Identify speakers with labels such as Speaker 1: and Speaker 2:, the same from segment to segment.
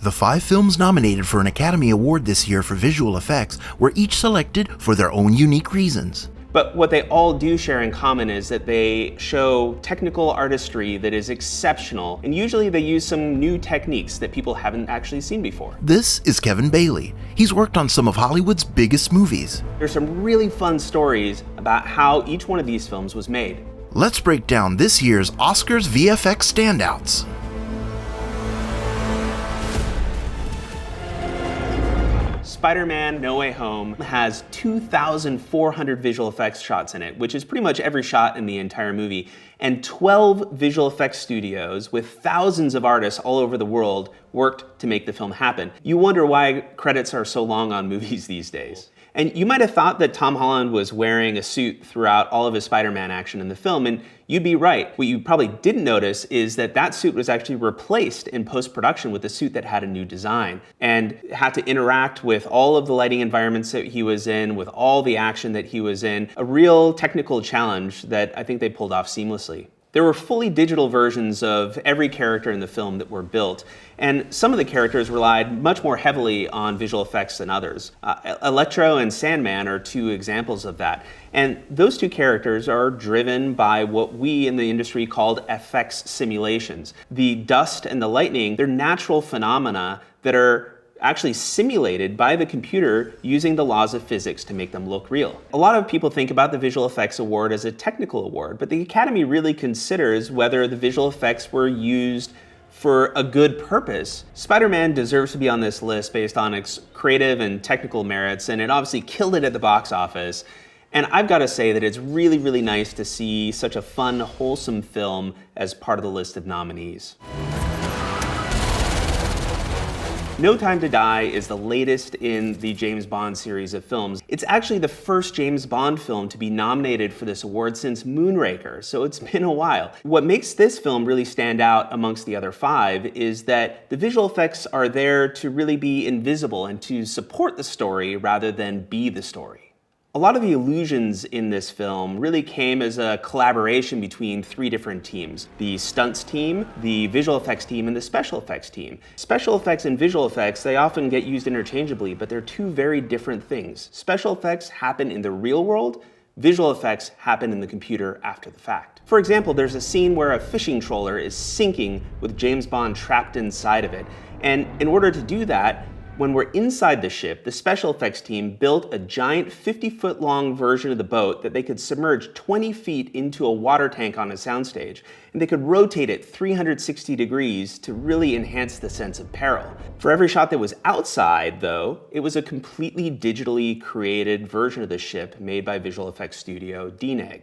Speaker 1: The 5 films nominated for an Academy Award this year for visual effects were each selected for their own unique reasons.
Speaker 2: But what they all do share in common is that they show technical artistry that is exceptional, and usually they use some new techniques that people haven't actually seen before.
Speaker 1: This is Kevin Bailey. He's worked on some of Hollywood's biggest movies.
Speaker 2: There's some really fun stories about how each one of these films was made.
Speaker 1: Let's break down this year's Oscars VFX standouts.
Speaker 2: Spider-Man No Way Home has 2,400 visual effects shots in it, which is pretty much every shot in the entire movie, and 12 visual effects studios with thousands of artists all over the world worked to make the film happen. You wonder why credits are so long on movies these days. And you might have thought that Tom Holland was wearing a suit throughout all of his Spider-Man action in the film, and you'd be right. What you probably didn't notice is that that suit was actually replaced in post-production with a suit that had a new design and had to interact with all of the lighting environments that he was in, with all the action that he was in. A real technical challenge that I think they pulled off seamlessly. There were fully digital versions of every character in the film that were built, and some of the characters relied much more heavily on visual effects than others. Electro and Sandman are 2 examples of that. And those 2 characters are driven by what we in the industry called FX simulations. The dust and the lightning, they're natural phenomena that are actually simulated by the computer using the laws of physics to make them look real. A lot of people think about the Visual Effects Award as a technical award, but the Academy really considers whether the visual effects were used for a good purpose. Spider-Man deserves to be on this list based on its creative and technical merits, and it obviously killed it at the box office. And I've got to say that it's really, really nice to see such a fun, wholesome film as part of the list of nominees. No Time to Die is the latest in the James Bond series of films. It's actually the first James Bond film to be nominated for this award since Moonraker, so it's been a while. What makes this film really stand out amongst the other 5 is that the visual effects are there to really be invisible and to support the story rather than be the story. A lot of the illusions in this film really came as a collaboration between 3 different teams. The stunts team, the visual effects team, and the special effects team. Special effects and visual effects, they often get used interchangeably, but they're 2 very different things. Special effects happen in the real world, visual effects happen in the computer after the fact. For example, there's a scene where a fishing trawler is sinking with James Bond trapped inside of it. And in order to do that, when we're inside the ship, the special effects team built a giant 50-foot long version of the boat that they could submerge 20 feet into a water tank on a soundstage, and they could rotate it 360 degrees to really enhance the sense of peril. For every shot that was outside, though, it was a completely digitally created version of the ship made by visual effects studio DUNE.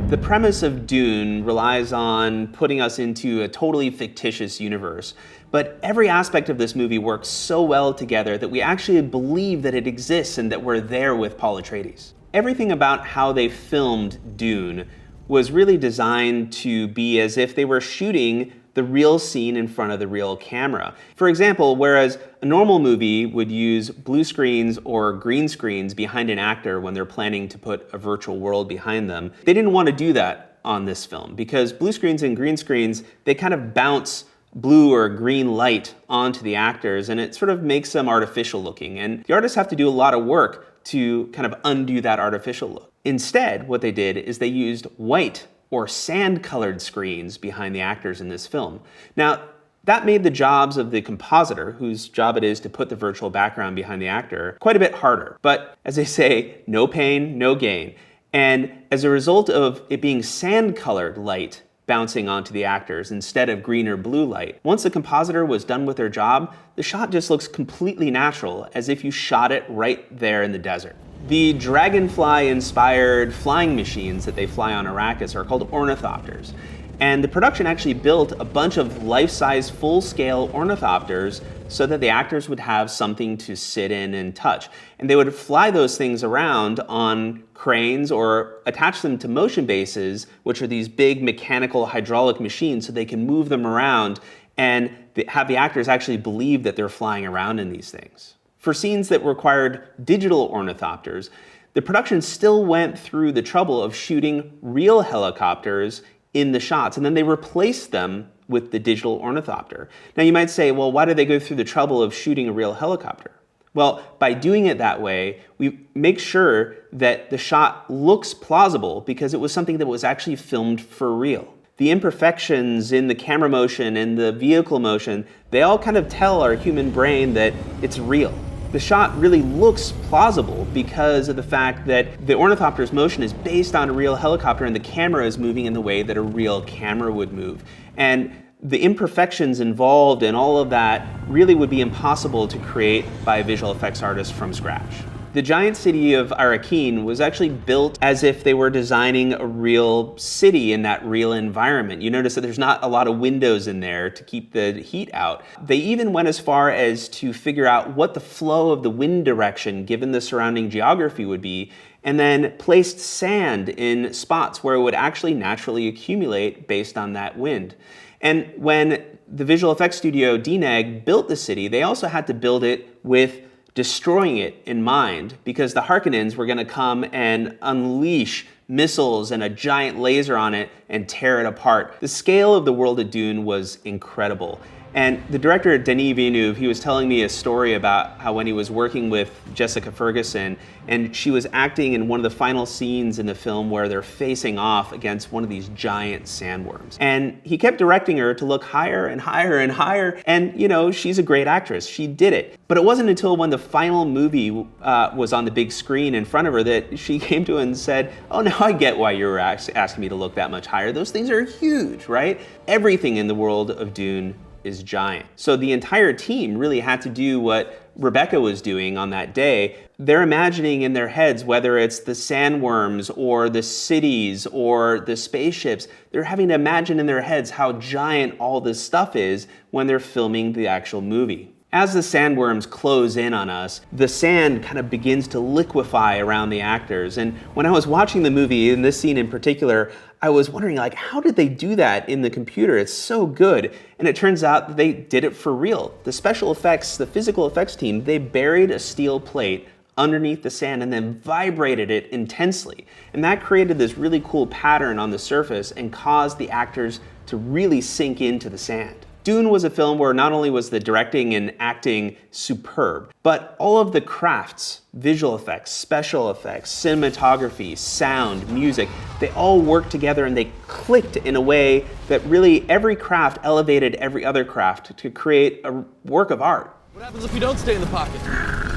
Speaker 2: The premise of Dune relies on putting us into a totally fictitious universe, but every aspect of this movie works so well together that we actually believe that it exists and that we're there with Paul Atreides. Everything about how they filmed Dune was really designed to be as if they were shooting the real scene in front of the real camera. For example, whereas a normal movie would use blue screens or green screens behind an actor when they're planning to put a virtual world behind them, they didn't want to do that on this film because blue screens and green screens, they kind of bounce blue or green light onto the actors and it sort of makes them artificial looking. And the artists have to do a lot of work to kind of undo that artificial look. Instead, what they did is they used white or sand-colored screens behind the actors in this film. Now, that made the jobs of the compositor, whose job it is to put the virtual background behind the actor, quite a bit harder. But as they say, no pain, no gain. And as a result of it being sand-colored light bouncing onto the actors instead of green or blue light, once the compositor was done with their job, the shot just looks completely natural, as if you shot it right there in the desert. The dragonfly-inspired flying machines that they fly on Arrakis are called ornithopters. And the production actually built a bunch of life-size, full-scale ornithopters so that the actors would have something to sit in and touch. And they would fly those things around on cranes or attach them to motion bases, which are these big mechanical hydraulic machines so they can move them around and have the actors actually believe that they're flying around in these things. For scenes that required digital ornithopters, the production still went through the trouble of shooting real helicopters in the shots, and then they replaced them with the digital ornithopter. Now you might say, well, why did they go through the trouble of shooting a real helicopter? Well, by doing it that way, we make sure that the shot looks plausible because it was something that was actually filmed for real. The imperfections in the camera motion and the vehicle motion, they all kind of tell our human brain that it's real. The shot really looks plausible because of the fact that the ornithopter's motion is based on a real helicopter and the camera is moving in the way that a real camera would move. And the imperfections involved in all of that really would be impossible to create by a visual effects artist from scratch. The giant city of Arakin was actually built as if they were designing a real city in that real environment. You notice that there's not a lot of windows in there to keep the heat out. They even went as far as to figure out what the flow of the wind direction, given the surrounding geography, would be, and then placed sand in spots where it would actually naturally accumulate based on that wind. And when the visual effects studio DUNE built the city, they also had to build it with destroying it in mind because the Harkonnens were going to come and unleash missiles and a giant laser on it and tear it apart. The scale of the world of Dune was incredible. And the director, Denis Villeneuve, he was telling me a story about how when he was working with Jessica Ferguson, and she was acting in one of the final scenes in the film where they're facing off against one of these giant sandworms. And he kept directing her to look higher and higher and higher. And, you know, she's a great actress. She did it. But it wasn't until when the final movie was on the big screen in front of her that she came to him and said, oh, now I get why you were asking me to look that much higher. Those things are huge, right? Everything in the world of Dune is giant. So the entire team really had to do what Rebecca was doing on that day. They're imagining in their heads, whether it's the sandworms or the cities or the spaceships, they're having to imagine in their heads how giant all this stuff is when they're filming the actual movie. As the sandworms close in on us, the sand kind of begins to liquefy around the actors. And when I was watching the movie, in this scene in particular, I was wondering, like, how did they do that in the computer? It's so good. And it turns out that they did it for real. The special effects, the physical effects team, they buried a steel plate underneath the sand and then vibrated it intensely. And that created this really cool pattern on the surface and caused the actors to really sink into the sand. Dune was a film where not only was the directing and acting superb, but all of the crafts, visual effects, special effects, cinematography, sound, music, they all worked together and they clicked in a way that really every craft elevated every other craft to create a work of art.
Speaker 3: What happens if we don't stay in the pocket?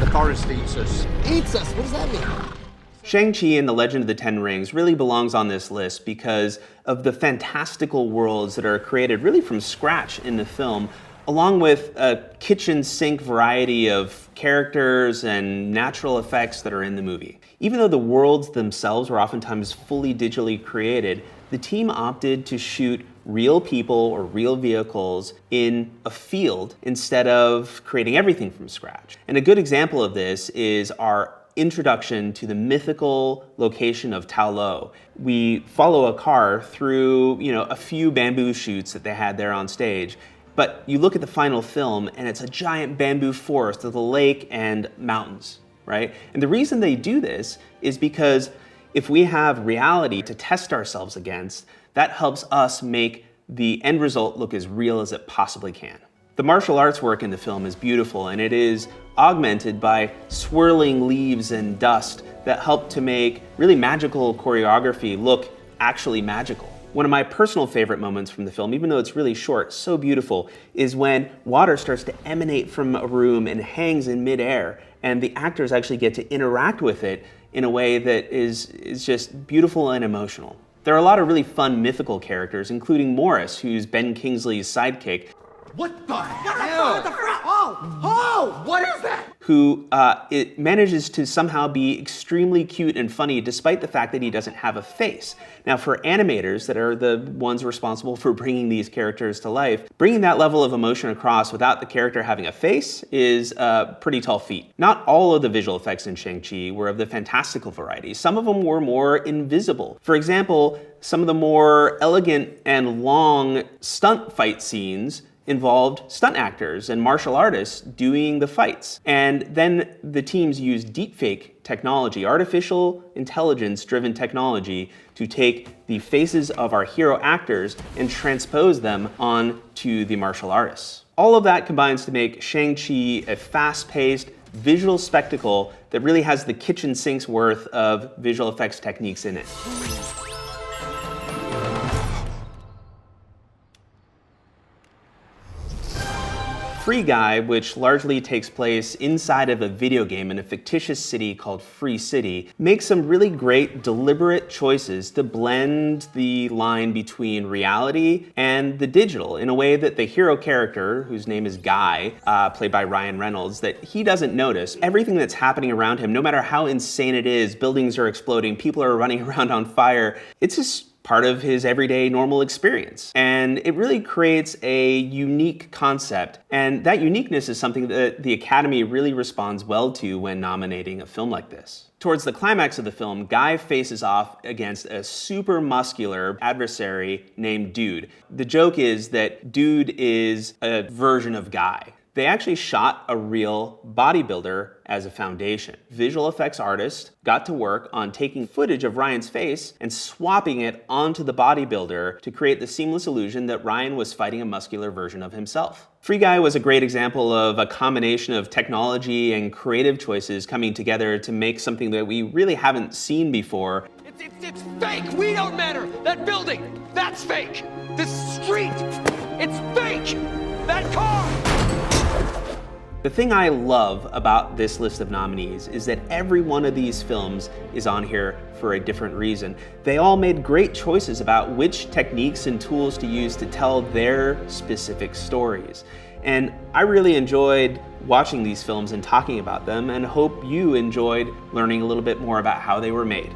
Speaker 4: The forest eats us.
Speaker 3: Eats us? What does that mean?
Speaker 2: Shang-Chi and the Legend of the Ten Rings really belongs on this list because of the fantastical worlds that are created really from scratch in the film, along with a kitchen sink variety of characters and natural effects that are in the movie. Even though the worlds themselves were oftentimes fully digitally created, the team opted to shoot real people or real vehicles in a field instead of creating everything from scratch. And a good example of this is our introduction to the mythical location of Ta Lo. We follow a car through, a few bamboo shoots that they had there on stage. But you look at the final film and it's a giant bamboo forest with a lake and mountains, right? And the reason they do this is because if we have reality to test ourselves against, that helps us make the end result look as real as it possibly can. The martial arts work in the film is beautiful, and it is augmented by swirling leaves and dust that help to make really magical choreography look actually magical. One of my personal favorite moments from the film, even though it's really short, so beautiful, is when water starts to emanate from a room and hangs in midair, and the actors actually get to interact with it in a way that is just beautiful and emotional. There are a lot of really fun mythical characters, including Morris, who's Ben Kingsley's sidekick.
Speaker 4: What the hell?
Speaker 3: What the frick? Oh! What is that?
Speaker 2: Who it manages to somehow be extremely cute and funny despite the fact that he doesn't have a face. Now for animators that are the ones responsible for bringing these characters to life, bringing that level of emotion across without the character having a face is a pretty tall feat. Not all of the visual effects in Shang-Chi were of the fantastical variety. Some of them were more invisible. For example, some of the more elegant and long stunt fight scenes involved stunt actors and martial artists doing the fights. And then the teams used deepfake technology, artificial intelligence-driven technology, to take the faces of our hero actors and transpose them onto the martial artists. All of that combines to make Shang-Chi a fast-paced, visual spectacle that really has the kitchen sink's worth of visual effects techniques in it. Free Guy, which largely takes place inside of a video game in a fictitious city called Free City, makes some really great deliberate choices to blend the line between reality and the digital in a way that the hero character, whose name is Guy, played by Ryan Reynolds, that he doesn't notice. Everything that's happening around him, no matter how insane it is, buildings are exploding, people are running around on fire, it's just part of his everyday normal experience. And it really creates a unique concept. And that uniqueness is something that the Academy really responds well to when nominating a film like this. Towards the climax of the film, Guy faces off against a super muscular adversary named Dude. The joke is that Dude is a version of Guy. They actually shot a real bodybuilder as a foundation. Visual effects artists got to work on taking footage of Ryan's face and swapping it onto the bodybuilder to create the seamless illusion that Ryan was fighting a muscular version of himself. Free Guy was a great example of a combination of technology and creative choices coming together to make something that we really haven't seen before.
Speaker 3: It's fake! We don't matter! That building, that's fake! This street, it's fake! That car!
Speaker 2: The thing I love about this list of nominees is that every one of these films is on here for a different reason. They all made great choices about which techniques and tools to use to tell their specific stories. And I really enjoyed watching these films and talking about them, and hope you enjoyed learning a little bit more about how they were made.